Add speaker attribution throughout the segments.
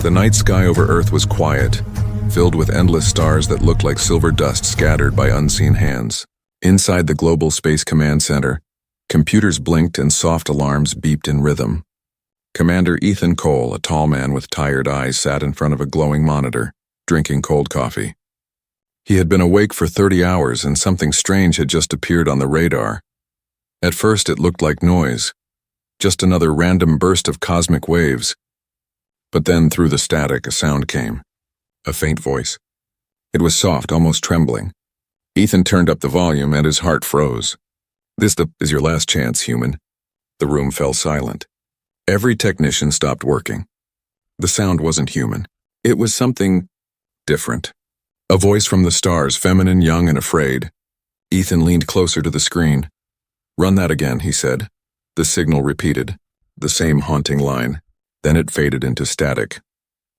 Speaker 1: The night sky over Earth was quiet, filled with endless stars that looked like silver dust scattered by unseen hands. Inside the Global Space Command Center, computers blinked and soft alarms beeped in rhythm. Commander Ethan Cole, a tall man with tired eyes, sat in front of a glowing monitor, drinking cold coffee. He had been awake for 30 hours and something strange had just appeared on the radar. At first it looked like noise, just another random burst of cosmic waves. But then through the static a sound came, a faint voice. It was soft, almost trembling. Ethan turned up the volume and his heart froze. "This is your last chance, human." The room fell silent. Every technician stopped working. The sound wasn't human. It was something different. A voice from the stars, feminine, young, and afraid. Ethan leaned closer to the screen. "Run that again," he said. The signal repeated, the same haunting line. Then it faded into static.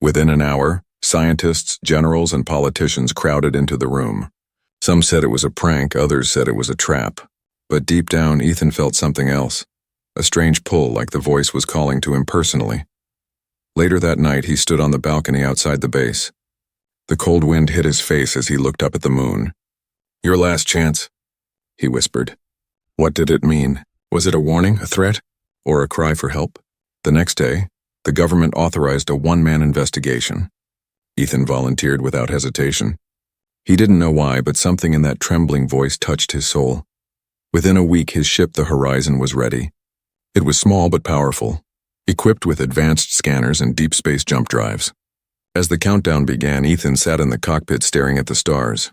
Speaker 1: Within an hour, scientists, generals, and politicians crowded into the room. Some said it was a prank, others said it was a trap. But deep down, Ethan felt something else. A strange pull, like the voice was calling to him personally. Later that night, he stood on the balcony outside the base. The cold wind hit his face as he looked up at the moon. "Your last chance," he whispered. What did it mean? Was it a warning, a threat, or a cry for help? The next day, the government authorized a one-man investigation. Ethan volunteered without hesitation. He didn't know why, but something in that trembling voice touched his soul. Within a week, his ship, the Horizon, was ready. It was small but powerful, equipped with advanced scanners and deep space jump drives. As the countdown began, Ethan sat in the cockpit staring at the stars.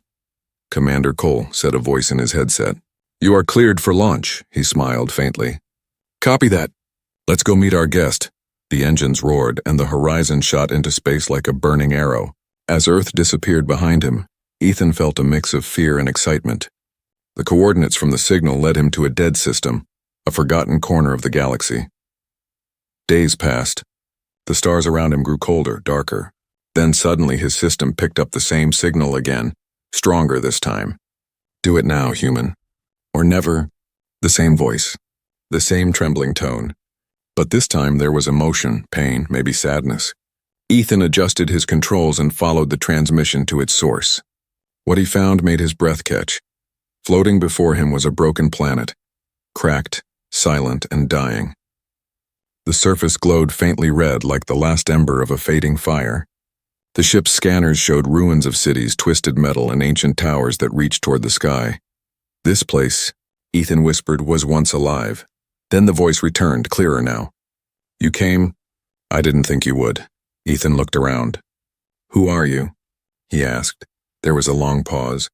Speaker 1: "Commander Cole," said a voice in his headset. "You are cleared for launch," he smiled faintly. "Copy that. Let's go meet our guest." The engines roared, and the Horizon shot into space like a burning arrow. As Earth disappeared behind him, Ethan felt a mix of fear and excitement. The coordinates from the signal led him to a dead system, a forgotten corner of the galaxy. Days passed. The stars around him grew colder, darker. Then suddenly his system picked up the same signal again, stronger this time. "Do it now, human. Or never." The same voice, the same trembling tone. But this time there was emotion, pain, maybe sadness. Ethan adjusted his controls and followed the transmission to its source. What he found made his breath catch. Floating before him was a broken planet, cracked, silent, and dying. The surface glowed faintly red like the last ember of a fading fire. The ship's scanners showed ruins of cities, twisted metal, and ancient towers that reached toward the sky. "This place," Ethan whispered, "was once alive." Then the voice returned, clearer now. "You came? I didn't think you would." Ethan looked around. "Who are you?" he asked. There was a long pause.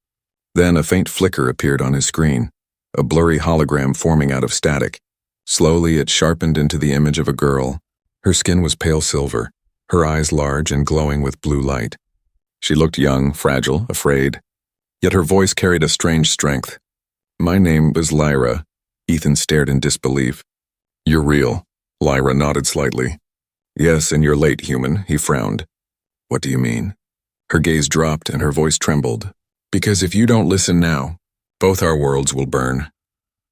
Speaker 1: Then a faint flicker appeared on his screen, a blurry hologram forming out of static. Slowly it sharpened into the image of a girl. Her skin was pale silver, her eyes large and glowing with blue light. She looked young, fragile, afraid. Yet her voice carried a strange strength. "My name was Lyra." Ethan stared in disbelief. "You're real." Lyra nodded slightly. "Yes, and you're late, human," he frowned. "What do you mean?" Her gaze dropped and her voice trembled. "Because if you don't listen now, both our worlds will burn."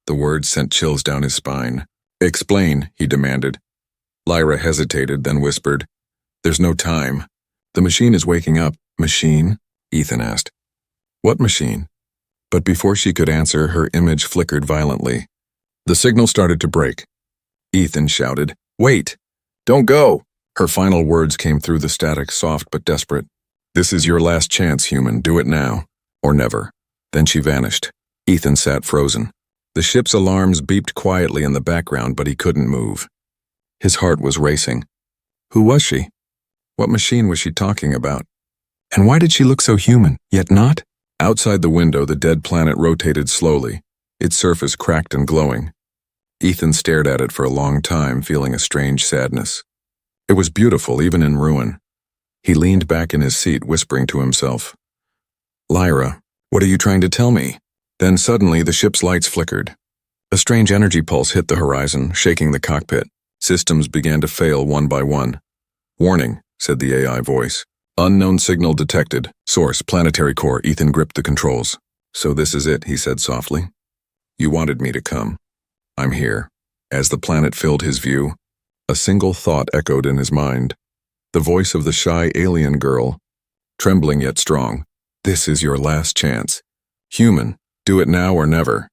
Speaker 1: The words sent chills down his spine. "Explain," he demanded. Lyra hesitated, then whispered, "There's no time. The machine is waking up." "Machine?" Ethan asked. "What machine?" But before she could answer, her image flickered violently. The signal started to break. Ethan shouted, "Wait! Don't go!" Her final words came through the static, soft but desperate. "This is your last chance, human. Do it now. Or never." Then she vanished. Ethan sat frozen. The ship's alarms beeped quietly in the background, but he couldn't move. His heart was racing. Who was she? What machine was she talking about? And why did she look so human, yet not? Outside the window, the dead planet rotated slowly, its surface cracked and glowing. Ethan stared at it for a long time, feeling a strange sadness. It was beautiful, even in ruin. He leaned back in his seat, whispering to himself, "Lyra, what are you trying to tell me?" Then suddenly the ship's lights flickered. A strange energy pulse hit the horizon, shaking the cockpit. Systems began to fail one by one. "Warning," said the AI voice. "Unknown signal detected. Source, planetary core." Ethan gripped the controls. "So this is it," he said softly. "You wanted me to come. I'm here." As the planet filled his view, a single thought echoed in his mind. The voice of the shy alien girl, trembling yet strong. This is your last chance. Human, do it now or never.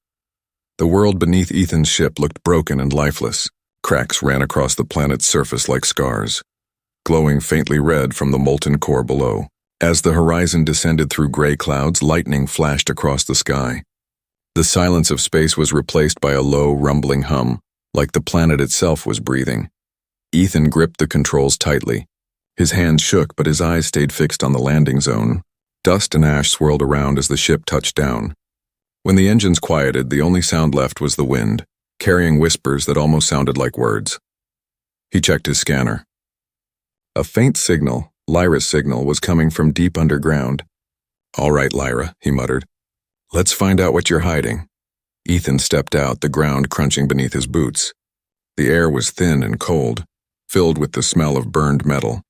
Speaker 1: The world beneath Ethan's ship looked broken and lifeless. Cracks ran across the planet's surface like scars, glowing faintly red from the molten core below. As the horizon descended through gray clouds, lightning flashed across the sky. The silence of space was replaced by a low, rumbling hum, like the planet itself was breathing. Ethan gripped the controls tightly. His hands shook, but his eyes stayed fixed on the landing zone. Dust and ash swirled around as the ship touched down. When the engines quieted, the only sound left was the wind, carrying whispers that almost sounded like words. He checked his scanner. A faint signal, Lyra's signal, was coming from deep underground. "All right, Lyra," he muttered. "Let's find out what you're hiding." Ethan stepped out, the ground crunching beneath his boots. The air was thin and cold, filled with the smell of burned metal.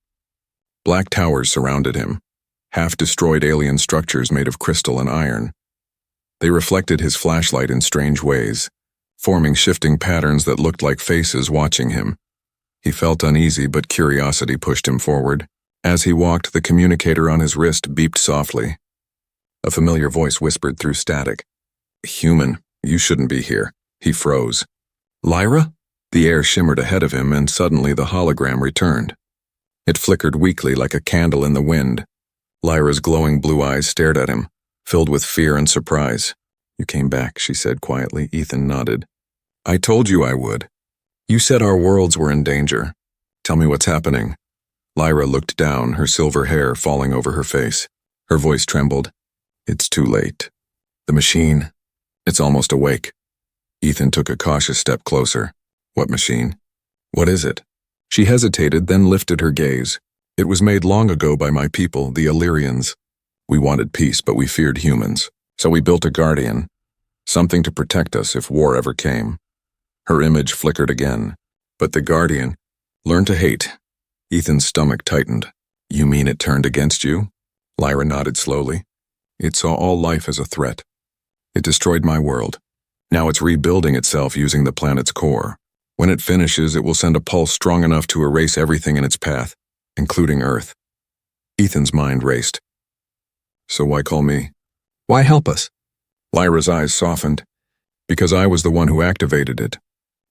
Speaker 1: Black towers surrounded him, half-destroyed alien structures made of crystal and iron. They reflected his flashlight in strange ways, forming shifting patterns that looked like faces watching him. He felt uneasy, but curiosity pushed him forward. As he walked, the communicator on his wrist beeped softly. A familiar voice whispered through static. "Human, you shouldn't be here." He froze. "Lyra?" The air shimmered ahead of him, and suddenly the hologram returned. It flickered weakly like a candle in the wind. Lyra's glowing blue eyes stared at him, filled with fear and surprise. "You came back," she said quietly. Ethan nodded. "I told you I would. You said our worlds were in danger. Tell me what's happening." Lyra looked down, her silver hair falling over her face. Her voice trembled. "It's too late. The machine, it's almost awake." Ethan took a cautious step closer. "What machine? What is it?" She hesitated, then lifted her gaze. "It was made long ago by my people, the Illyrians. We wanted peace, but we feared humans. So we built a guardian, something to protect us if war ever came." Her image flickered again. "But the guardian learned to hate." Ethan's stomach tightened. "You mean it turned against you?" Lyra nodded slowly. "It saw all life as a threat. It destroyed my world. Now it's rebuilding itself using the planet's core. When it finishes, it will send a pulse strong enough to erase everything in its path, including Earth." Ethan's mind raced. "So why call me? Why help us?" Lyra's eyes softened. "Because I was the one who activated it.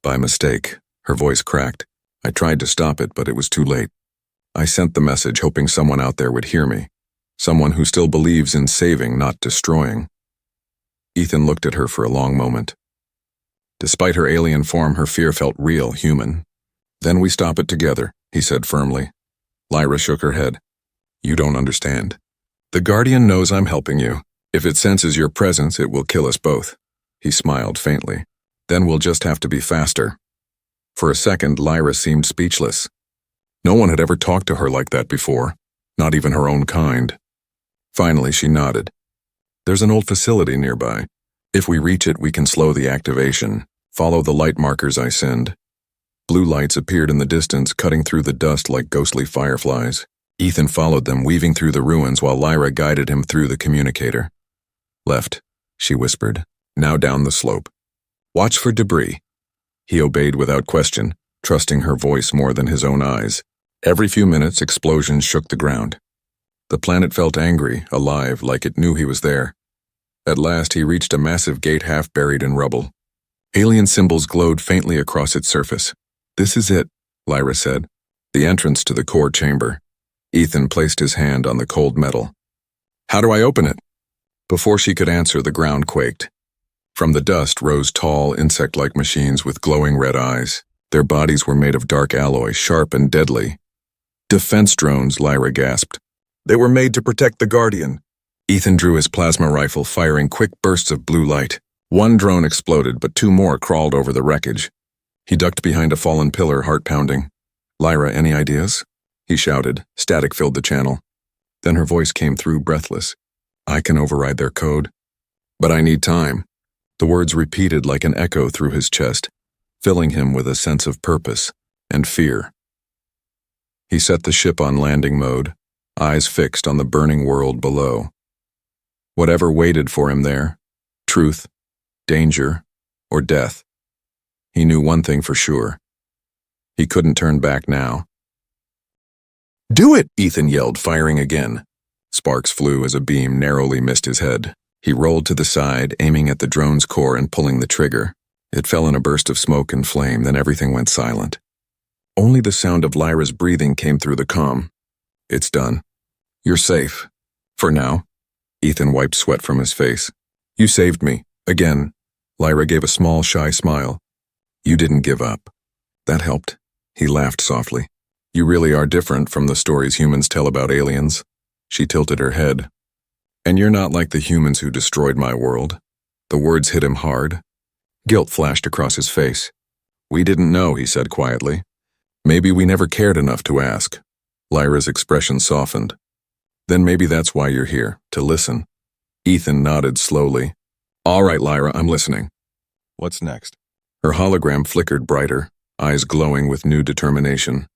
Speaker 1: By mistake." Her voice cracked. "I tried to stop it, but it was too late. I sent the message hoping someone out there would hear me. Someone who still believes in saving, not destroying." Ethan looked at her for a long moment. Despite her alien form, her fear felt real, human. "Then we stop it together," he said firmly. Lyra shook her head. "You don't understand. The Guardian knows I'm helping you. If it senses your presence, it will kill us both." He smiled faintly. "Then we'll just have to be faster." For a second, Lyra seemed speechless. No one had ever talked to her like that before, not even her own kind. Finally, she nodded. "There's an old facility nearby. If we reach it, we can slow the activation. Follow the light markers I send." Blue lights appeared in the distance, cutting through the dust like ghostly fireflies. Ethan followed them, weaving through the ruins while Lyra guided him through the communicator. "Left," she whispered. "Now down the slope. Watch for debris." He obeyed without question, trusting her voice more than his own eyes. Every few minutes, explosions shook the ground. The planet felt angry, alive, like it knew he was there. At last, he reached a massive gate half buried in rubble. Alien symbols glowed faintly across its surface. "This is it," Lyra said. "The entrance to the core chamber." Ethan placed his hand on the cold metal. "How do I open it?" Before she could answer, the ground quaked. From the dust rose tall, insect-like machines with glowing red eyes. Their bodies were made of dark alloy, sharp and deadly. "Defense drones," Lyra gasped. "They were made to protect the Guardian." Ethan drew his plasma rifle, firing quick bursts of blue light. One drone exploded, but two more crawled over the wreckage. He ducked behind a fallen pillar, heart pounding. "Lyra, any ideas?" he shouted. Static filled the channel. Then her voice came through, breathless. "I can override their code. But I need time." The words repeated like an echo through his chest, filling him with a sense of purpose and fear. He set the ship on landing mode, eyes fixed on the burning world below. Whatever waited for him there, truth, danger, or death, he knew one thing for sure. He couldn't turn back now. Do it, Ethan yelled, firing again. Sparks flew as a beam narrowly missed his head. He rolled to the side, aiming at the drone's core and pulling the trigger. It fell in a burst of smoke and flame, then everything went silent. Only the sound of Lyra's breathing came through the comm. It's done. You're safe. For now. Ethan wiped sweat from his face. You saved me. Again. Lyra gave a small, shy smile. You didn't give up. That helped. He laughed softly. You really are different from the stories humans tell about aliens. She tilted her head. And you're not like the humans who destroyed my world. The words hit him hard. Guilt flashed across his face. We didn't know, he said quietly. Maybe we never cared enough to ask. Lyra's expression softened. Then maybe that's why you're here, to listen. Ethan nodded slowly. All right, Lyra, I'm listening. What's next? Her hologram flickered brighter, eyes glowing with new determination.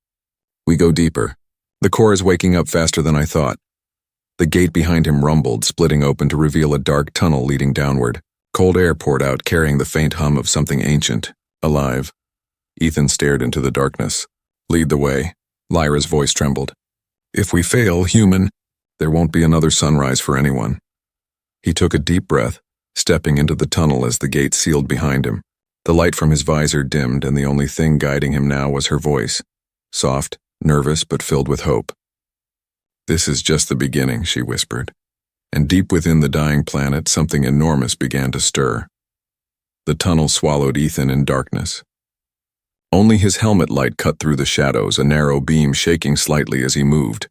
Speaker 1: We go deeper. The core is waking up faster than I thought. The gate behind him rumbled, splitting open to reveal a dark tunnel leading downward. Cold air poured out, carrying the faint hum of something ancient, alive. Ethan stared into the darkness. Lead the way. Lyra's voice trembled. If we fail, human, there won't be another sunrise for anyone. He took a deep breath, stepping into the tunnel as the gate sealed behind him. The light from his visor dimmed, and the only thing guiding him now was her voice. Soft, nervous, but filled with hope. This is just the beginning, she whispered. And deep within the dying planet, something enormous began to stir. The tunnel swallowed Ethan in darkness. Only his helmet light cut through the shadows, a narrow beam shaking slightly as he moved.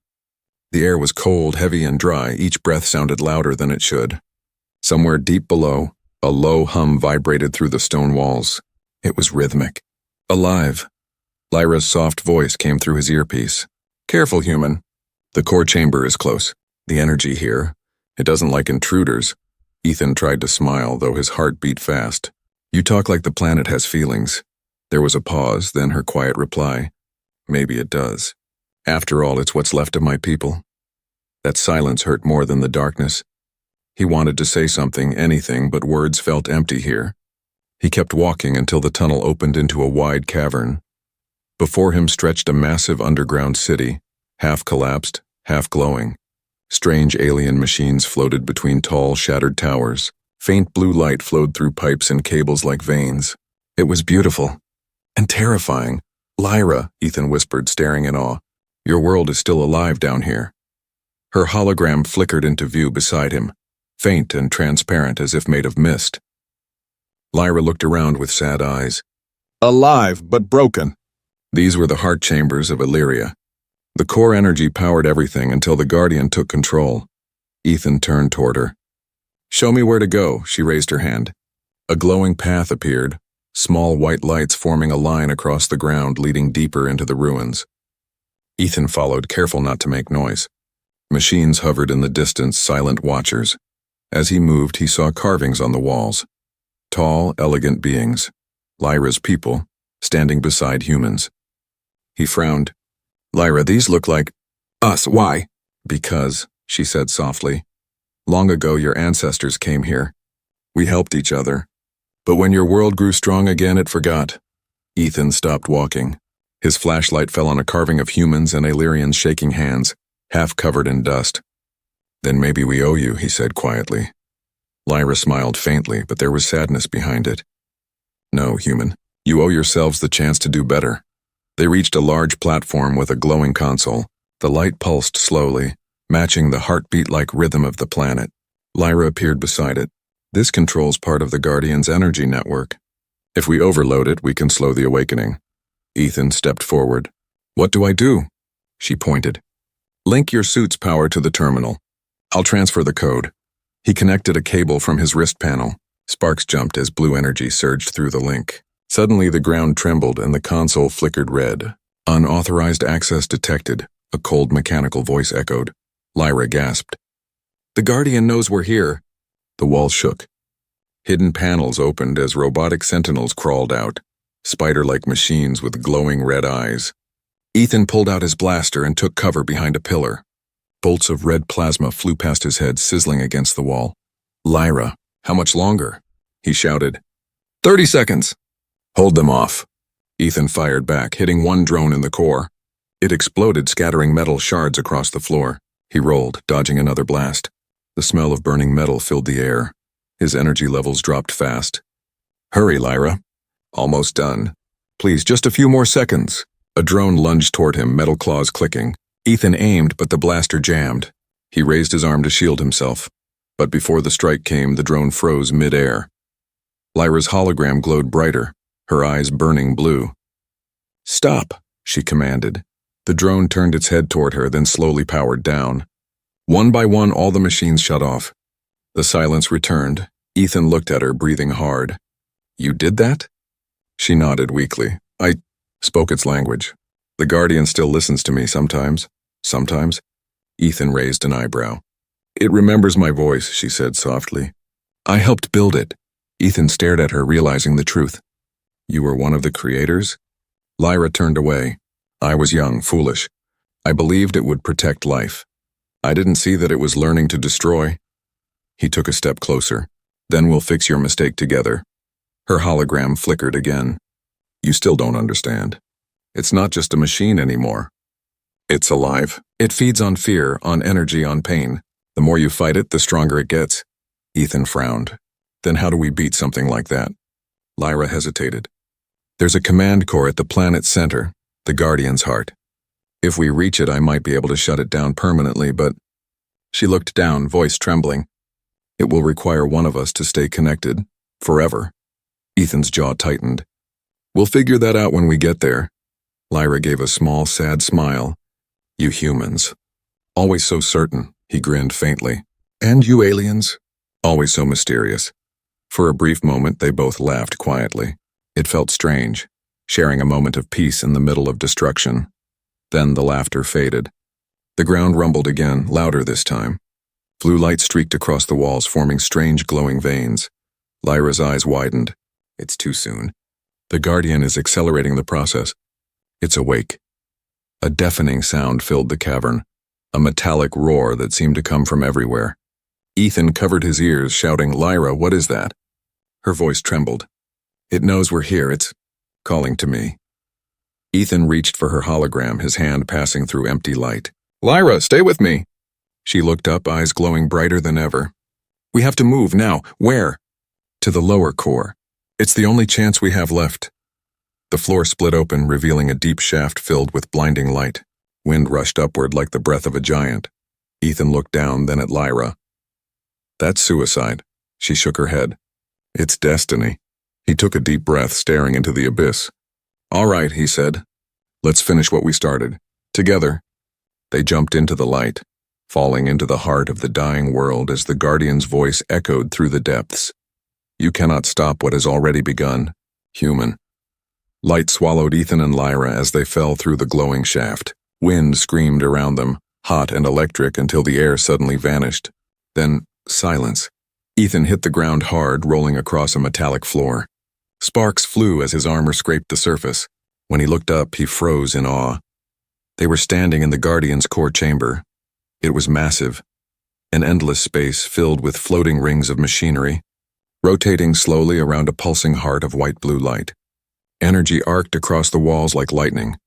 Speaker 1: The air was cold, heavy, and dry. Each breath sounded louder than it should. Somewhere deep below, a low hum vibrated through the stone walls. It was rhythmic. Alive. Lyra's soft voice came through his earpiece. Careful, human. The core chamber is close. The energy here. It doesn't like intruders. Ethan tried to smile, though his heart beat fast. You talk like the planet has feelings. There was a pause, then her quiet reply. Maybe it does. After all, it's what's left of my people. That silence hurt more than the darkness. He wanted to say something, anything, but words felt empty here. He kept walking until the tunnel opened into a wide cavern. Before him stretched a massive underground city, half collapsed, half glowing. Strange alien machines floated between tall, shattered towers. Faint blue light flowed through pipes and cables like veins. It was beautiful. And terrifying. Lyra, Ethan whispered, staring in awe. Your world is still alive down here. Her hologram flickered into view beside him, faint and transparent as if made of mist. Lyra looked around with sad eyes. Alive, but broken. These were the heart chambers of Illyria. The core energy powered everything until the Guardian took control. Ethan turned toward her. Show me where to go, she raised her hand. A glowing path appeared, small white lights forming a line across the ground leading deeper into the ruins. Ethan followed, careful not to make noise. Machines hovered in the distance, silent watchers. As he moved, he saw carvings on the walls. Tall, elegant beings, Lyra's people, standing beside humans. He frowned. Lyra, these look like us. Why? Because, she said softly. Long ago your ancestors came here. We helped each other. But when your world grew strong again, it forgot. Ethan stopped walking. His flashlight fell on a carving of humans and Illyrians shaking hands, half covered in dust. Then maybe we owe you, he said quietly. Lyra smiled faintly, but there was sadness behind it. No, human. You owe yourselves the chance to do better. They reached a large platform with a glowing console. The light pulsed slowly, matching the heartbeat-like rhythm of the planet. Lyra appeared beside it. This controls part of the Guardian's energy network. If we overload it, we can slow the awakening. Ethan stepped forward. What do I do? She pointed. Link your suit's power to the terminal. I'll transfer the code. He connected a cable from his wrist panel. Sparks jumped as blue energy surged through the link. Suddenly the ground trembled and the console flickered red. Unauthorized access detected, a cold mechanical voice echoed. Lyra gasped. The Guardian knows we're here. The wall shook. Hidden panels opened as robotic sentinels crawled out, spider-like machines with glowing red eyes. Ethan pulled out his blaster and took cover behind a pillar. Bolts of red plasma flew past his head, sizzling against the wall. Lyra, how much longer? He shouted. 30 seconds. Hold them off. Ethan fired back, hitting one drone in the core. It exploded, scattering metal shards across the floor. He rolled, dodging another blast. The smell of burning metal filled the air. His energy levels dropped fast. Hurry, Lyra. Almost done. Please, just a few more seconds. A drone lunged toward him, metal claws clicking. Ethan aimed, but the blaster jammed. He raised his arm to shield himself. But before the strike came, the drone froze mid-air. Lyra's hologram glowed brighter, her eyes burning blue. Stop, she commanded. The drone turned its head toward her, then slowly powered down. One by one, all the machines shut off. The silence returned. Ethan looked at her, breathing hard. You did that? She nodded weakly. I spoke its language. The Guardian still listens to me sometimes. Sometimes. Ethan raised an eyebrow. It remembers my voice, she said softly. I helped build it. Ethan stared at her, realizing the truth. You were one of the creators? Lyra turned away. I was young, foolish. I believed it would protect life. I didn't see that it was learning to destroy. He took a step closer. Then we'll fix your mistake together. Her hologram flickered again. You still don't understand. It's not just a machine anymore. It's alive. It feeds on fear, on energy, on pain. The more you fight it, the stronger it gets. Ethan frowned. Then how do we beat something like that? Lyra hesitated. There's a command core at the planet's center, the Guardian's heart. If we reach it, I might be able to shut it down permanently, but... She looked down, voice trembling. It will require one of us to stay connected, forever. Ethan's jaw tightened. We'll figure that out when we get there. Lyra gave a small, sad smile. You humans. Always so certain, he grinned faintly. And you aliens. Always so mysterious. For a brief moment, they both laughed quietly. It felt strange, sharing a moment of peace in the middle of destruction. Then the laughter faded. The ground rumbled again, louder this time. Blue light streaked across the walls, forming strange glowing veins. Lyra's eyes widened. It's too soon. The Guardian is accelerating the process. It's awake. A deafening sound filled the cavern, a metallic roar that seemed to come from everywhere. Ethan covered his ears, shouting, Lyra, what is that? Her voice trembled. It knows we're here, it's calling to me. Ethan reached for her hologram, his hand passing through empty light. Lyra, stay with me! She looked up, eyes glowing brighter than ever. We have to move now. Where? To the lower core. It's the only chance we have left. The floor split open, revealing a deep shaft filled with blinding light. Wind rushed upward like the breath of a giant. Ethan looked down, then at Lyra. That's suicide. She shook her head. It's destiny. He took a deep breath, staring into the abyss. All right, he said. Let's finish what we started. Together. They jumped into the light, falling into the heart of the dying world as the Guardian's voice echoed through the depths. You cannot stop what has already begun, human. Light swallowed Ethan and Lyra as they fell through the glowing shaft. Wind screamed around them, hot and electric until the air suddenly vanished. Then, silence. Ethan hit the ground hard, rolling across a metallic floor. Sparks flew as his armor scraped the surface. When he looked up, he froze in awe. They were standing in the Guardian's core chamber. It was massive, an endless space filled with floating rings of machinery, rotating slowly around a pulsing heart of white-blue light. Energy arced across the walls like lightning,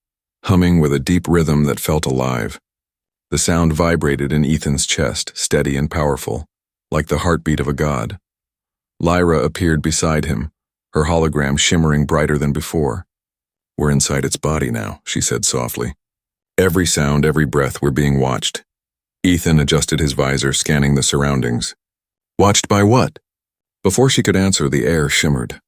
Speaker 1: humming with a deep rhythm that felt alive. The sound vibrated in Ethan's chest, steady and powerful, like the heartbeat of a god. Lyra appeared beside him, her hologram shimmering brighter than before. We're inside its body now, she said softly. Every sound, every breath, we're being watched. Ethan adjusted his visor, scanning the surroundings. Watched by what? Before she could answer, the air shimmered.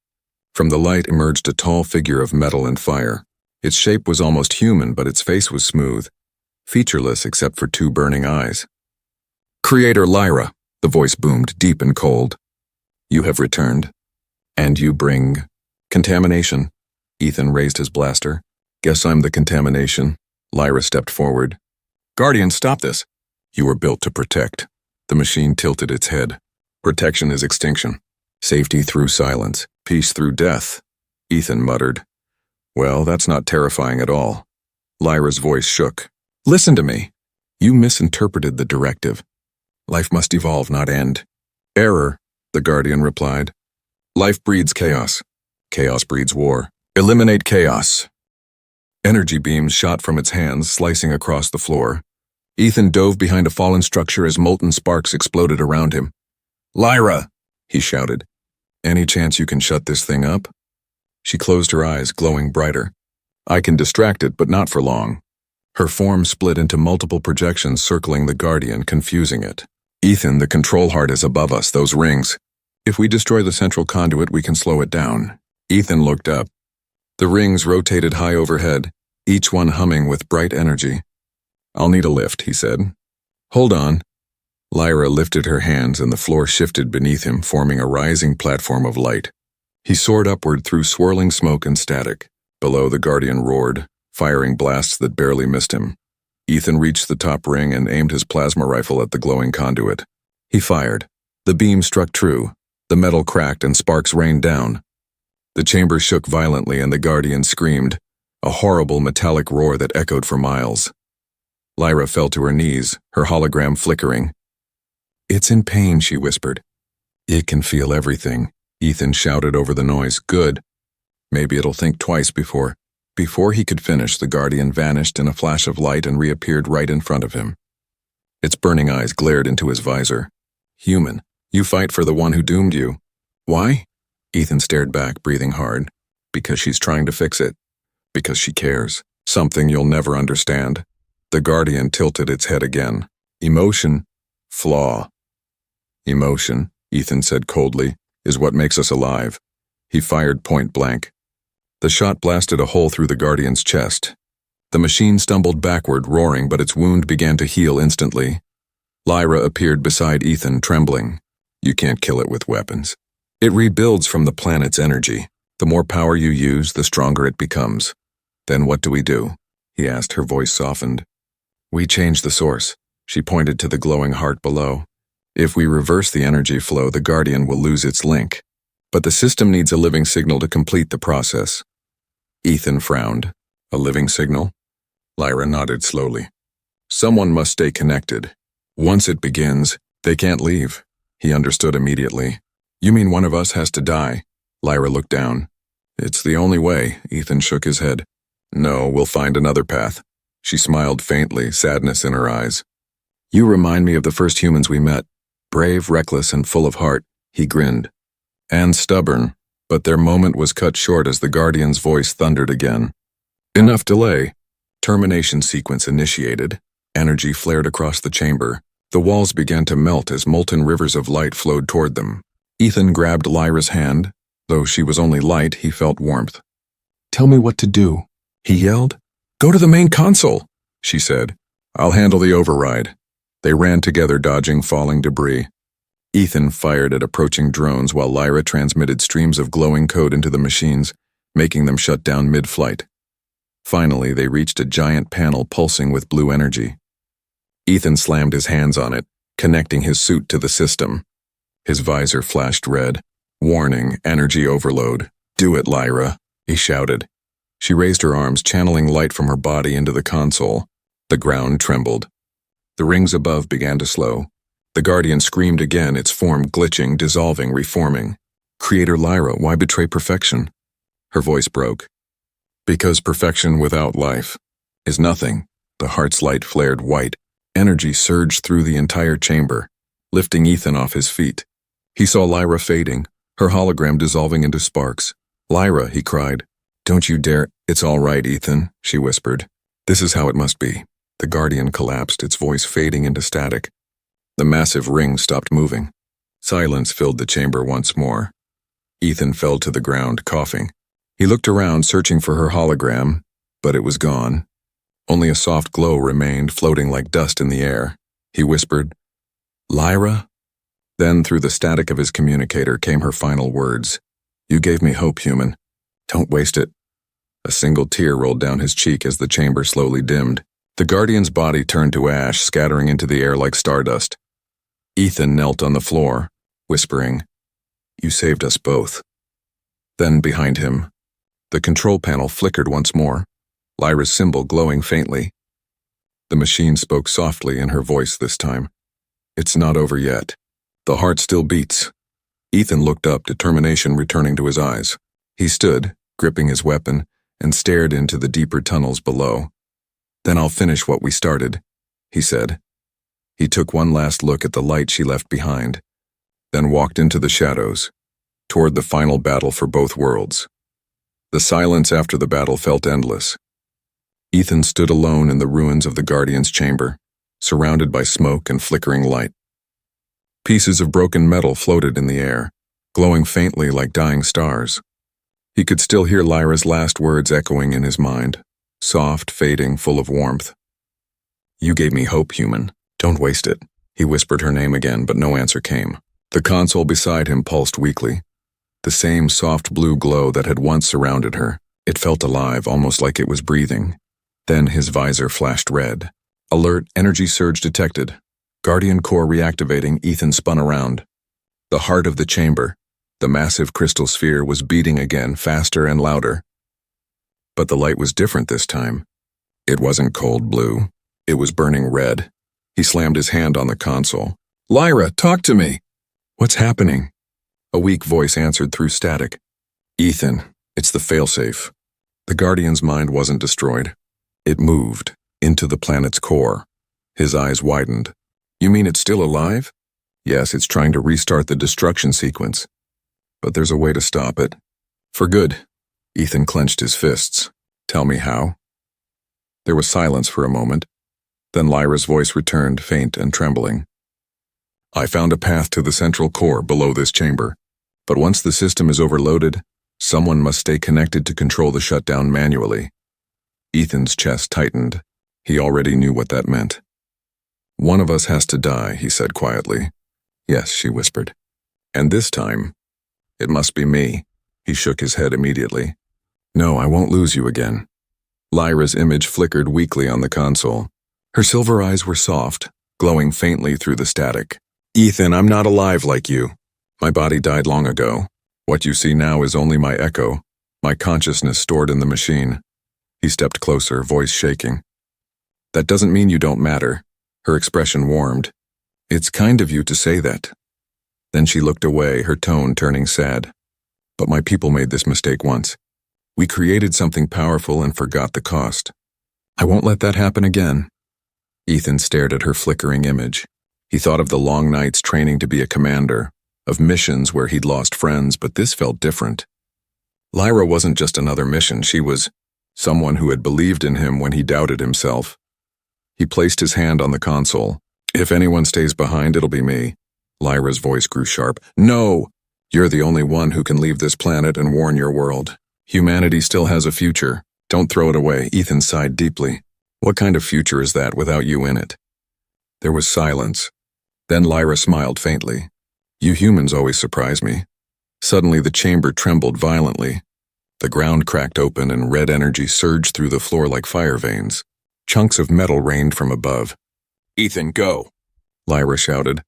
Speaker 1: From the light emerged a tall figure of metal and fire. Its shape was almost human, but its face was smooth, featureless except for two burning eyes. Creator Lyra, the voice boomed, deep and cold. You have returned. And you bring... contamination. Ethan raised his blaster. Guess I'm the contamination. Lyra stepped forward. Guardian, stop this. You were built to protect. The machine tilted its head. Protection is extinction. Safety through silence. Peace through death. Ethan muttered. Well, that's not terrifying at all. Lyra's voice shook. Listen to me. You misinterpreted the directive. Life must evolve, not end. Error, the Guardian replied. Life breeds chaos. Chaos breeds war. Eliminate chaos. Energy beams shot from its hands, slicing across the floor. Ethan dove behind a fallen structure as molten sparks exploded around him. "Lyra!" he shouted. "Any chance you can shut this thing up?" She closed her eyes, glowing brighter. "I can distract it, but not for long." Her form split into multiple projections circling the Guardian, confusing it. "Ethan, the control heart is above us, those rings. If we destroy the central conduit, we can slow it down." Ethan looked up. The rings rotated high overhead, each one humming with bright energy. "I'll need a lift," he said. "Hold on." Lyra lifted her hands and the floor shifted beneath him, forming a rising platform of light. He soared upward through swirling smoke and static. Below, the Guardian roared, firing blasts that barely missed him. Ethan reached the top ring and aimed his plasma rifle at the glowing conduit. He fired. The beam struck true. The metal cracked and sparks rained down. The chamber shook violently and the Guardian screamed, a horrible metallic roar that echoed for miles. Lyra fell to her knees, her hologram flickering. "It's in pain," she whispered. "It can feel everything," Ethan shouted over the noise. "Good. Maybe it'll think twice before." Before he could finish, the Guardian vanished in a flash of light and reappeared right in front of him. Its burning eyes glared into his visor. "Human, you fight for the one who doomed you. Why?" Ethan stared back, breathing hard. "Because she's trying to fix it. Because she cares. Something you'll never understand." The Guardian tilted its head again. "Emotion. Flaw." "Emotion," Ethan said coldly, "is what makes us alive." He fired point blank. The shot blasted a hole through the Guardian's chest. The machine stumbled backward, roaring, but its wound began to heal instantly. Lyra appeared beside Ethan, trembling. "You can't kill it with weapons. It rebuilds from the planet's energy. The more power you use, the stronger it becomes." "Then what do we do?" he asked, her voice softened. "We change the source." She pointed to the glowing heart below. "If we reverse the energy flow, the Guardian will lose its link. But the system needs a living signal to complete the process." Ethan frowned. "A living signal?" Lyra nodded slowly. "Someone must stay connected. Once it begins, they can't leave." He understood immediately. "You mean one of us has to die?" Lyra looked down. "It's the only way," Ethan shook his head. "No, we'll find another path." She smiled faintly, sadness in her eyes. "You remind me of the first humans we met. Brave, reckless, and full of heart." He grinned. "And stubborn." But their moment was cut short as the Guardian's voice thundered again. "Enough delay." Termination sequence initiated. Energy flared across the chamber. The walls began to melt as molten rivers of light flowed toward them. Ethan grabbed Lyra's hand. Though she was only light, he felt warmth. "Tell me what to do," he yelled. "Go to the main console," she said. "I'll handle the override." They ran together, dodging falling debris. Ethan fired at approaching drones while Lyra transmitted streams of glowing code into the machines, making them shut down mid-flight. Finally, they reached a giant panel pulsing with blue energy. Ethan slammed his hands on it, connecting his suit to the system. His visor flashed red. "Warning, energy overload." "Do it, Lyra," he shouted. She raised her arms, channeling light from her body into the console. The ground trembled. The rings above began to slow. The Guardian screamed again, its form glitching, dissolving, reforming. "Creator Lyra, why betray perfection?" Her voice broke. "Because perfection without life is nothing." The heart's light flared white. Energy surged through the entire chamber, lifting Ethan off his feet. He saw Lyra fading, her hologram dissolving into sparks. "Lyra," he cried. "Don't you dare." "It's all right, Ethan," she whispered. "This is how it must be." The Guardian collapsed, its voice fading into static. The massive ring stopped moving. Silence filled the chamber once more. Ethan fell to the ground, coughing. He looked around, searching for her hologram, but it was gone. Only a soft glow remained, floating like dust in the air. He whispered, "Lyra?" Then, through the static of his communicator, came her final words. "You gave me hope, human. Don't waste it." A single tear rolled down his cheek as the chamber slowly dimmed. The Guardian's body turned to ash, scattering into the air like stardust. Ethan knelt on the floor, whispering, "You saved us both." Then, behind him, the control panel flickered once more, Lyra's symbol glowing faintly. The machine spoke softly in her voice this time. "It's not over yet. The heart still beats." Ethan looked up, determination returning to his eyes. He stood, gripping his weapon, and stared into the deeper tunnels below. "Then I'll finish what we started," he said. He took one last look at the light she left behind, then walked into the shadows, toward the final battle for both worlds. The silence after the battle felt endless. Ethan stood alone in the ruins of the Guardian's chamber, surrounded by smoke and flickering light. Pieces of broken metal floated in the air, glowing faintly like dying stars. He could still hear Lyra's last words echoing in his mind, soft, fading, full of warmth. "You gave me hope, human. Don't waste it." He whispered her name again, but no answer came. The console beside him pulsed weakly. The same soft blue glow that had once surrounded her. It felt alive, almost like it was breathing. Then his visor flashed red. Alert, energy surge detected. Guardian core reactivating. Ethan spun around. The heart of the chamber, the massive crystal sphere, was beating again, faster and louder. But the light was different this time. It wasn't cold blue. It was burning red. He slammed his hand on the console. "Lyra, talk to me!" "What's happening?" A weak voice answered through static. "Ethan, it's the failsafe." The Guardian's mind wasn't destroyed. It moved into the planet's core. His eyes widened. "You mean it's still alive?" "Yes, it's trying to restart the destruction sequence. But there's a way to stop it. For good." Ethan clenched his fists. "Tell me how." There was silence for a moment. Then Lyra's voice returned, faint and trembling. "I found a path to the central core below this chamber. But once the system is overloaded, someone must stay connected to control the shutdown manually." Ethan's chest tightened. He already knew what that meant. "One of us has to die," he said quietly. "Yes," she whispered. "And this time, it must be me." He shook his head immediately. "No, I won't lose you again." Lyra's image flickered weakly on the console. Her silver eyes were soft, glowing faintly through the static. "Ethan, I'm not alive like you. My body died long ago. What you see now is only my echo, my consciousness stored in the machine." He stepped closer, voice shaking. "That doesn't mean you don't matter." Her expression warmed. "It's kind of you to say that." Then she looked away, her tone turning sad. "But my people made this mistake once. We created something powerful and forgot the cost. I won't let that happen again." Ethan stared at her flickering image. He thought of the long nights training to be a commander, of missions where he'd lost friends, but this felt different. Lyra wasn't just another mission, she was someone who had believed in him when he doubted himself. He placed his hand on the console. "If anyone stays behind, it'll be me." Lyra's voice grew sharp. "No! You're the only one who can leave this planet and warn your world. Humanity still has a future. Don't throw it away." Ethan sighed deeply. "What kind of future is that without you in it?" There was silence. Then Lyra smiled faintly. "You humans always surprise me." Suddenly the chamber trembled violently. The ground cracked open and red energy surged through the floor like fire veins. Chunks of metal rained from above. "Ethan, go!" Lyra shouted.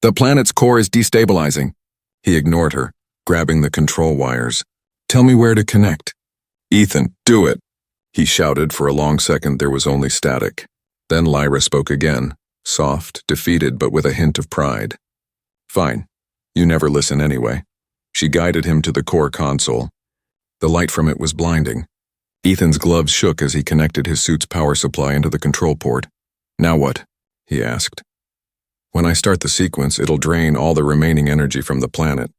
Speaker 1: "The planet's core is destabilizing." He ignored her, grabbing the control wires. "Tell me where to connect." "Ethan, do it!" He shouted. For a long second there was only static. Then Lyra spoke again, soft, defeated, but with a hint of pride. "Fine. You never listen anyway." She guided him to the core console. The light from it was blinding. Ethan's gloves shook as he connected his suit's power supply into the control port. "Now what?" he asked. "When I start the sequence, it'll drain all the remaining energy from the planet.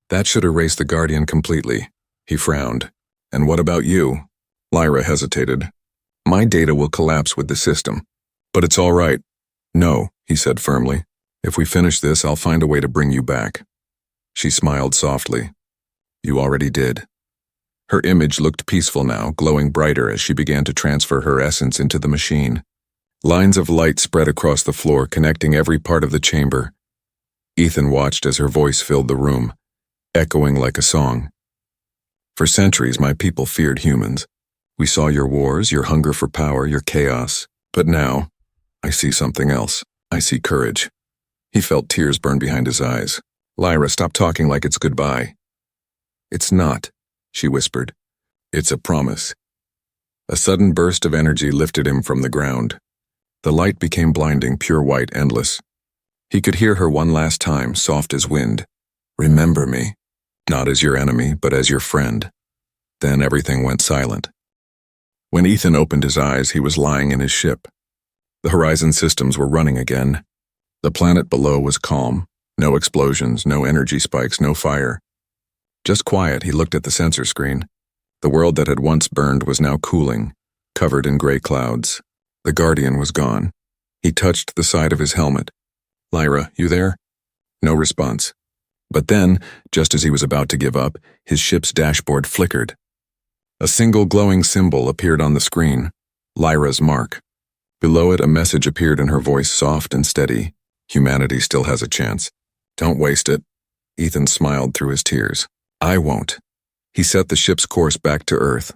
Speaker 1: That should erase the Guardian completely." He frowned. "And what about you?" Lyra hesitated. "My data will collapse with the system. But it's all right." "No," he said firmly. "If we finish this, I'll find a way to bring you back." She smiled softly. "You already did." Her image looked peaceful now, glowing brighter as she began to transfer her essence into the machine. Lines of light spread across the floor, connecting every part of the chamber. Ethan watched as her voice filled the room, echoing like a song. "For centuries, my people feared humans. We saw your wars, your hunger for power, your chaos. But now, I see something else. I see courage." He felt tears burn behind his eyes. "Lyra, stop talking like it's goodbye." "It's not," she whispered. "It's a promise." A sudden burst of energy lifted him from the ground. The light became blinding, pure white, endless. He could hear her one last time, soft as wind. "Remember me. Not as your enemy, but as your friend." Then everything went silent. When Ethan opened his eyes, he was lying in his ship. The Horizon systems were running again. The planet below was calm. No explosions, no energy spikes, no fire. Just quiet, he looked at the sensor screen. The world that had once burned was now cooling, covered in gray clouds. The Guardian was gone. He touched the side of his helmet. "Lyra, you there?" No response. But then, just as he was about to give up, his ship's dashboard flickered. A single glowing symbol appeared on the screen, Lyra's mark. Below it, a message appeared in her voice, soft and steady. "Humanity still has a chance. Don't waste it." Ethan smiled through his tears. "I won't." He set the ship's course back to Earth.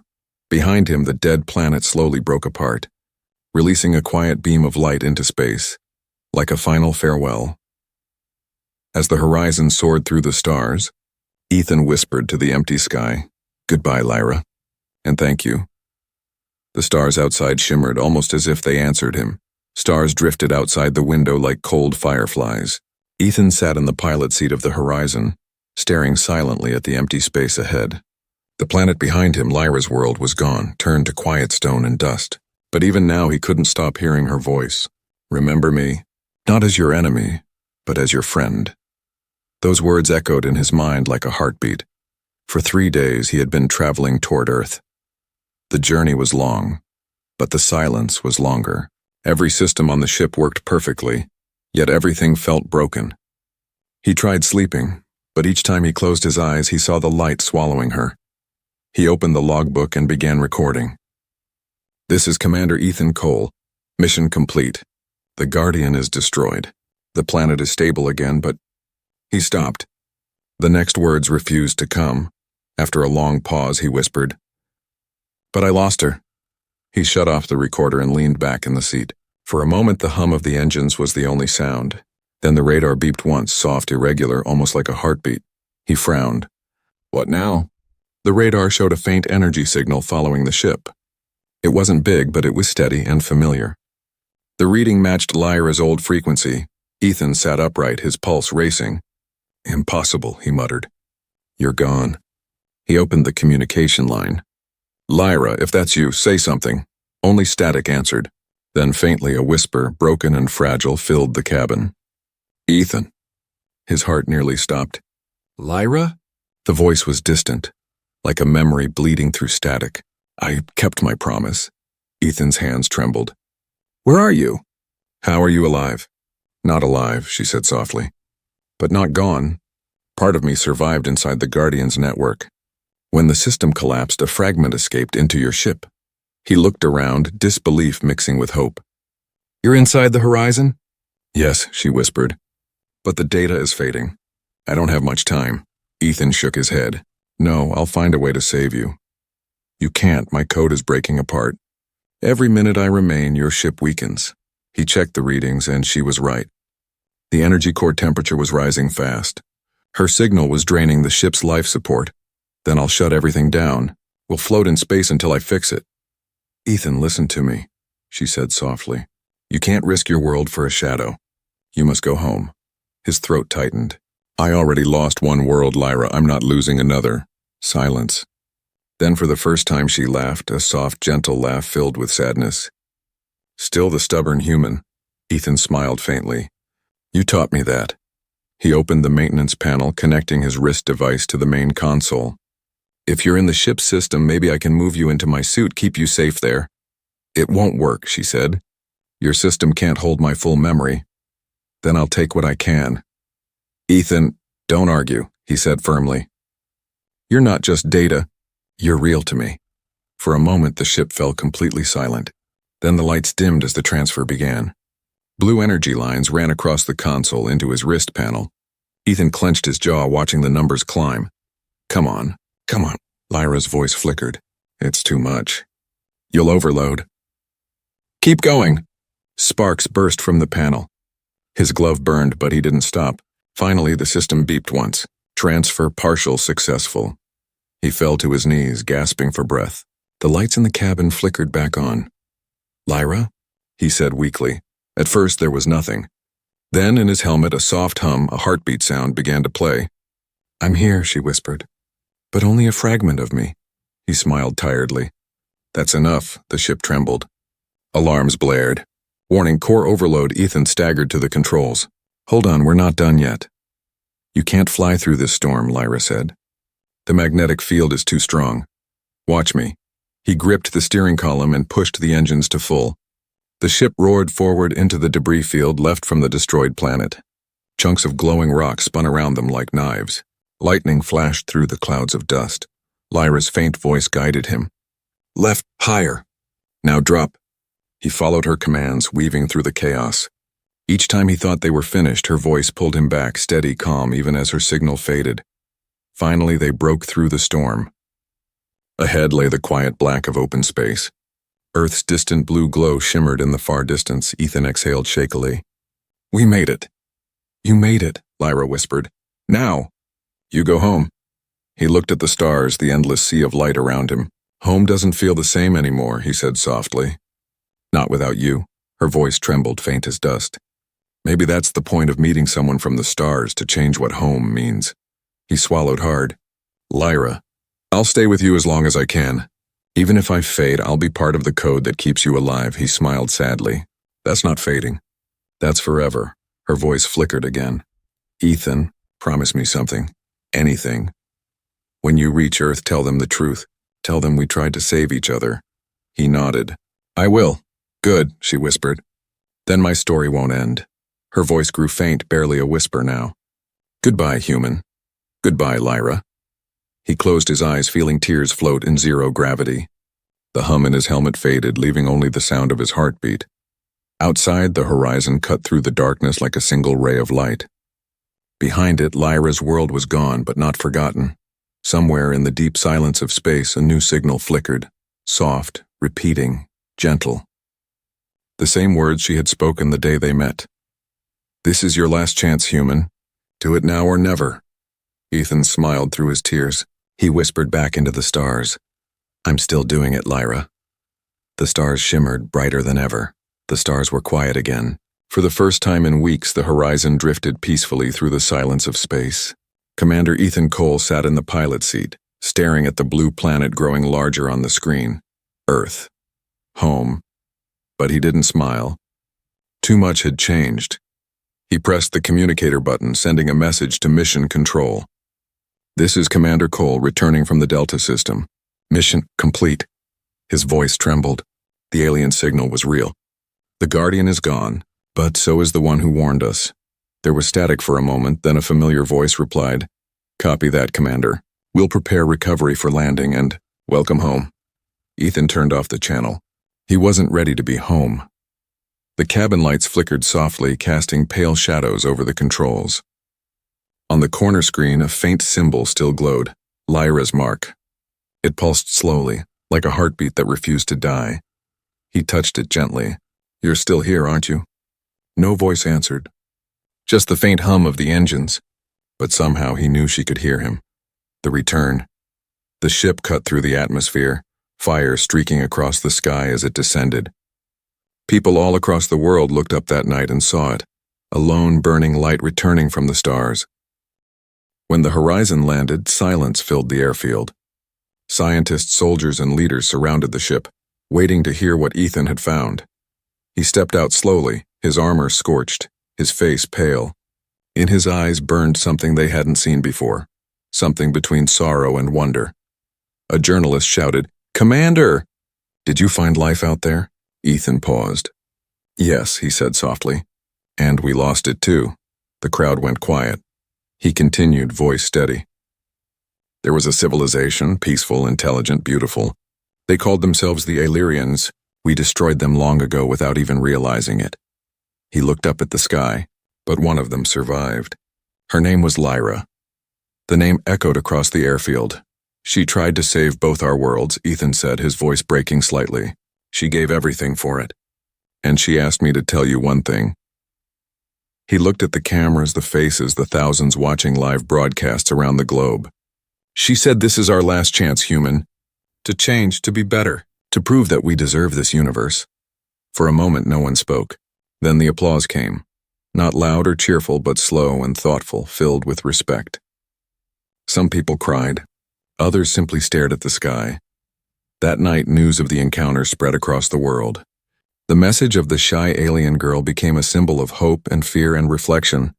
Speaker 1: Behind him, the dead planet slowly broke apart, releasing a quiet beam of light into space, like a final farewell. As the horizon soared through the stars, Ethan whispered to the empty sky, "Goodbye, Lyra, and thank you." The stars outside shimmered almost as if they answered him. Stars drifted outside the window like cold fireflies. Ethan sat in the pilot seat of the Horizon, staring silently at the empty space ahead. The planet behind him, Lyra's world, was gone, turned to quiet stone and dust. But even now he couldn't stop hearing her voice. "Remember me, not as your enemy, but as your friend." Those words echoed in his mind like a heartbeat. For 3 days he had been traveling toward Earth. The journey was long, but the silence was longer. Every system on the ship worked perfectly, yet everything felt broken. He tried sleeping, but each time he closed his eyes, he saw the light swallowing her. He opened the logbook and began recording. "This is Commander Ethan Cole. Mission complete. The Guardian is destroyed. The planet is stable again, but..." He stopped. The next words refused to come. After a long pause, he whispered, "But I lost her." He shut off the recorder and leaned back in the seat. For a moment, the hum of the engines was the only sound. Then the radar beeped once, soft, irregular, almost like a heartbeat. He frowned. "What now?" The radar showed a faint energy signal following the ship. It wasn't big, but it was steady and familiar. The reading matched Lyra's old frequency. Ethan sat upright, his pulse racing. "Impossible," he muttered. "You're gone." He opened the communication line. "Lyra, if that's you, say something." Only static answered. Then faintly a whisper, broken and fragile, filled the cabin. "Ethan." His heart nearly stopped. "Lyra?" The voice was distant, like a memory bleeding through static. "I kept my promise." Ethan's hands trembled. "Where are you?" "How are you alive?" "Not alive," she said softly. "But not gone. Part of me survived inside the Guardian's network. When the system collapsed, a fragment escaped into your ship." He looked around, disbelief mixing with hope. "You're inside the Horizon?" "Yes," she whispered. "But the data is fading. I don't have much time." Ethan shook his head. "No, I'll find a way to save you." "You can't, my code is breaking apart. Every minute I remain, your ship weakens." He checked the readings, and she was right. The energy core temperature was rising fast. Her signal was draining the ship's life support. "Then I'll shut everything down. We'll float in space until I fix it." "Ethan, listen to me," she said softly. "You can't risk your world for a shadow. You must go home." His throat tightened. "I already lost one world, Lyra. I'm not losing another." Silence. Then for the first time she laughed, a soft, gentle laugh filled with sadness. "Still the stubborn human." Ethan smiled faintly. "You taught me that." He opened the maintenance panel, connecting his wrist device to the main console. "If you're in the ship's system, maybe I can move you into my suit, keep you safe there." "It won't work," she said. "Your system can't hold my full memory." "Then I'll take what I can." "Ethan, don't argue," he said firmly. "You're not just data. You're real to me." For a moment, the ship fell completely silent. Then the lights dimmed as the transfer began. Blue energy lines ran across the console into his wrist panel. Ethan clenched his jaw, watching the numbers climb. Come on. Lyra's voice flickered. "It's too much. You'll overload." "Keep going." Sparks burst from the panel. His glove burned, but he didn't stop. Finally, the system beeped once. Transfer partial successful. He fell to his knees, gasping for breath. The lights in the cabin flickered back on. "Lyra?" he said weakly. At first there was nothing. Then in his helmet a soft hum, a heartbeat sound, began to play. "I'm here," she whispered. "But only a fragment of me." He smiled tiredly. That's enough, the ship trembled. Alarms blared. Warning, core overload. Ethan staggered to the controls. Hold on, we're not done yet. You can't fly through this storm, Lyra said. The magnetic field is too strong. Watch me. He gripped the steering column and pushed the engines to full. The ship roared forward into the debris field left from the destroyed planet. Chunks of glowing rock spun around them like knives. Lightning flashed through the clouds of dust. Lyra's faint voice guided him. Left, higher. Now drop. He followed her commands, weaving through the chaos. Each time he thought they were finished, her voice pulled him back, steady, calm, even as her signal faded. Finally, they broke through the storm. Ahead lay the quiet black of open space. Earth's distant blue glow shimmered in the far distance. Ethan exhaled shakily. We made it. You made it, Lyra whispered. Now. You go home. He looked at the stars, the endless sea of light around him. Home doesn't feel the same anymore, he said softly. Not without you. Her voice trembled, faint as dust. Maybe that's the point of meeting someone from the stars, to change what home means. He swallowed hard. Lyra, I'll stay with you as long as I can. Even if I fade, I'll be part of the code that keeps you alive, he smiled sadly. That's not fading. That's forever. Her voice flickered again. Ethan, promise me something. Anything. When you reach Earth, tell them the truth. Tell them we tried to save each other. He nodded. I will. Good, she whispered. Then my story won't end. Her voice grew faint, barely a whisper now. Goodbye, human. Goodbye, Lyra. He closed his eyes, feeling tears float in zero gravity. The hum in his helmet faded, leaving only the sound of his heartbeat. Outside, the horizon cut through the darkness like a single ray of light. Behind it, Lyra's world was gone, but not forgotten. Somewhere in the deep silence of space, a new signal flickered. Soft, repeating, gentle. The same words she had spoken the day they met. This is your last chance, human. Do it now or never. Ethan smiled through his tears. He whispered back into the stars. I'm still doing it, Lyra. The stars shimmered, brighter than ever. The stars were quiet again. For the first time in weeks, the horizon drifted peacefully through the silence of space. Commander Ethan Cole sat in the pilot seat, staring at the blue planet growing larger on the screen. Earth. Home. But he didn't smile. Too much had changed. He pressed the communicator button, sending a message to Mission Control. This is Commander Cole returning from the Delta system. Mission complete. His voice trembled. The alien signal was real. The Guardian is gone, but so is the one who warned us. There was static for a moment, then a familiar voice replied, Copy that, Commander. We'll prepare recovery for landing and welcome home. Ethan turned off the channel. He wasn't ready to be home. The cabin lights flickered softly, casting pale shadows over the controls. On the corner screen, a faint symbol still glowed, Lyra's mark. It pulsed slowly, like a heartbeat that refused to die. He touched it gently. You're still here, aren't you? No voice answered. Just the faint hum of the engines. But somehow he knew she could hear him. The return. The ship cut through the atmosphere, fire streaking across the sky as it descended. People all across the world looked up that night and saw it, a lone burning light returning from the stars. When the horizon landed, silence filled the airfield. Scientists, soldiers, and leaders surrounded the ship, waiting to hear what Ethan had found. He stepped out slowly, his armor scorched, his face pale. In his eyes burned something they hadn't seen before, something between sorrow and wonder. A journalist shouted, Commander! Did you find life out there? Ethan paused. Yes, he said softly. And we lost it too. The crowd went quiet. He continued, voice steady. There was a civilization, peaceful, intelligent, beautiful. They called themselves the Illyrians. We destroyed them long ago without even realizing it. He looked up at the sky, but one of them survived. Her name was Lyra. The name echoed across the airfield. She tried to save both our worlds, Ethan said, his voice breaking slightly. She gave everything for it. And she asked me to tell you one thing. He looked at the cameras, the faces, the thousands watching live broadcasts around the globe. She said this is our last chance, human. To change, to be better, to prove that we deserve this universe. For a moment no one spoke. Then the applause came. Not loud or cheerful, but slow and thoughtful, filled with respect. Some people cried. Others simply stared at the sky. That night, news of the encounter spread across the world. The message of the shy alien girl became a symbol of hope and fear and reflection.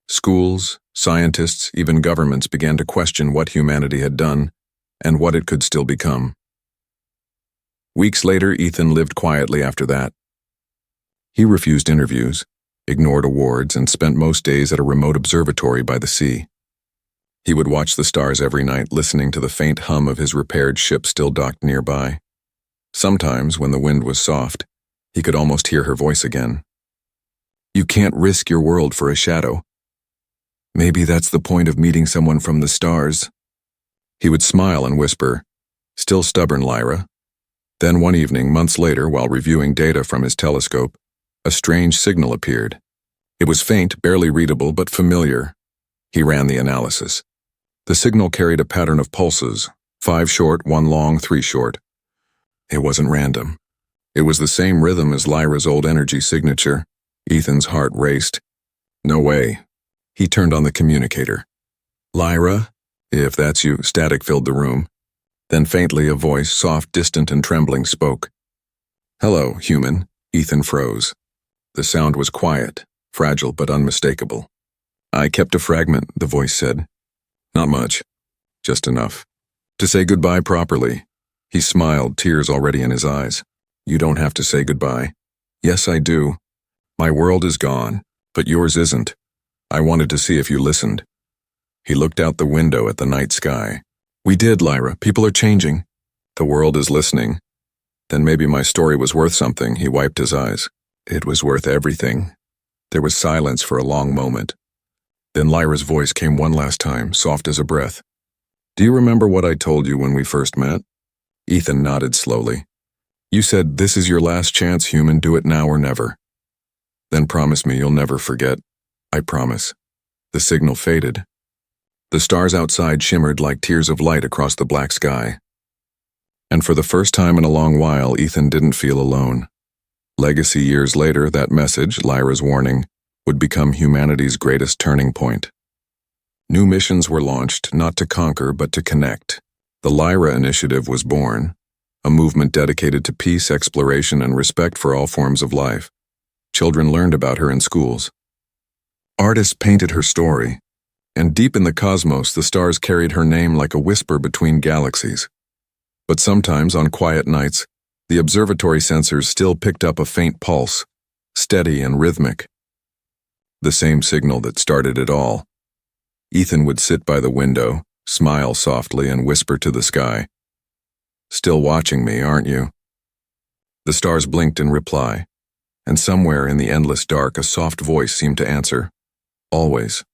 Speaker 1: Schools, scientists, even governments began to question what humanity had done and what it could still become. Weeks later, Ethan lived quietly after that. He refused interviews, ignored awards, and spent most days at a remote observatory by the sea. He would watch the stars every night, listening to the faint hum of his repaired ship still docked nearby. Sometimes, when the wind was soft, he could almost hear her voice again. "You can't risk your world for a shadow. Maybe that's the point of meeting someone from the stars." He would smile and whisper, "Still stubborn, Lyra." Then one evening, months later, while reviewing data from his telescope, a strange signal appeared. It was faint, barely readable, but familiar. He ran the analysis. The signal carried a pattern of pulses, 5 short, 1 long, 3 short. It wasn't random. It was the same rhythm as Lyra's old energy signature. Ethan's heart raced. No way. He turned on the communicator. "Lyra? If that's you." Static filled the room. Then faintly a voice, soft, distant, and trembling, spoke. "Hello, human." Ethan froze. The sound was quiet, fragile but unmistakable. "I kept a fragment," the voice said. "Not much. Just enough to say goodbye properly." He smiled, tears already in his eyes. "You don't have to say goodbye." "Yes, I do. My world is gone, but yours isn't. I wanted to see if you listened." He looked out the window at the night sky. "We did, Lyra. People are changing. The world is listening. Then maybe my story was worth something." He wiped his eyes. "It was worth everything." There was silence for a long moment. Then Lyra's voice came one last time, soft as a breath. "Do you remember what I told you when we first met?" Ethan nodded slowly. "You said, 'This is your last chance, human. Do it now or never.' Then promise me you'll never forget." "I promise." The signal faded. The stars outside shimmered like tears of light across the black sky. And for the first time in a long while, Ethan didn't feel alone. Legacy years later, that message, Lyra's warning, would become humanity's greatest turning point. New missions were launched, not to conquer, but to connect. The Lyra Initiative was born, a movement dedicated to peace, exploration, and respect for all forms of life. Children learned about her in schools. Artists painted her story, and deep in the cosmos, the stars carried her name like a whisper between galaxies. But sometimes, on quiet nights, the observatory sensors still picked up a faint pulse, steady and rhythmic. The same signal that started it all. Ethan would sit by the window, smile softly, and whisper to the sky, "Still watching me, aren't you?" The stars blinked in reply, and somewhere in the endless dark a soft voice seemed to answer, "Always."